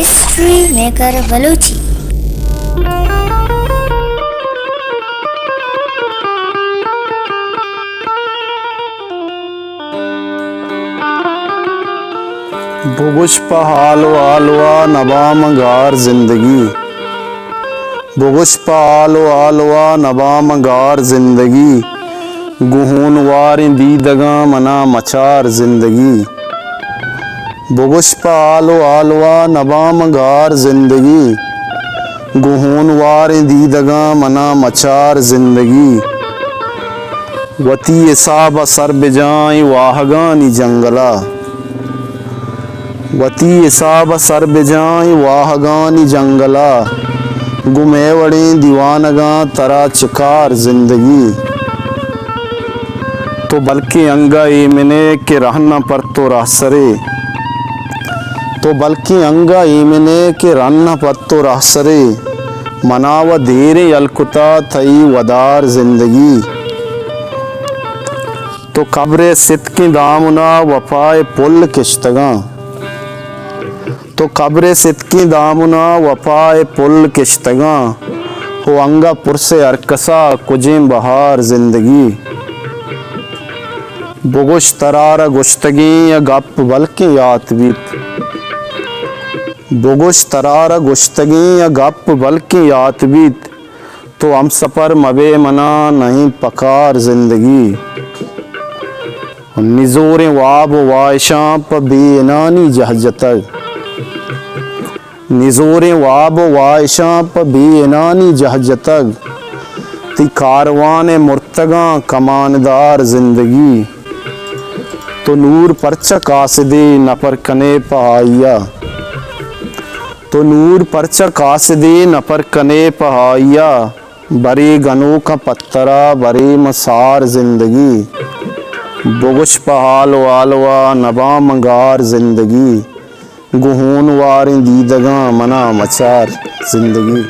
History maker Balochi. बुगुश हालवा हालवा नबा मंगार जिंदगी, बुगुश हालवा नबा मंगार जिंदगी, गुहून वार दीदगा मना मचार जिंदगी। बुगुश हालवा नबा मंगार जिंदगी, गुहून वार दीदगा मना मचार जिंदगी। वती साब सर बिजाई वाहगानी जंगला, वती साब सर बिजाई वाहगानी जंगला, गुमेवड़ी दीवानगा तरा चिकार जिंदगी। तो बल्कि अंगा इमने के रहना पर तो रासरे, तो बल्कि अंगा इमने के रहना पर तो रासरे, मनाव देरे अलकुता थई वदार जिंदगी। तो कब्रे सित की दामना वफाए पुल किश्तगा, तो कब्रे सित की दामना वफाए पुल किश्तगा, हो अंगा पुरसे अरकसा कुजें बहार जिंदगी। बुगुश तरारा गुश्तगी या गप बल्कि यातवीत, बुगुश तरारा गुश्तगी या गप बल्कि यातवीत, तो हम सफर मबे मना नहीं पकार जिंदगी। निजोरे वाब वायशा प बेनानी जहजतर, निजोरे वाब वायशा प बेनानी जहजतग, ती कारवान मुर्तगा कमानदार जिंदगी। तो नूर परचा कासदे नपर कने पहाइया, तो नूर परचा कासदे नपर कने पहाइया, बरे गनों का पत्तरा बरे मसार जिंदगी। बुगुश हालवा हालवा नबा मंगार जिंदगी, गुहून वार दीदगा मना मचार जिंदगी।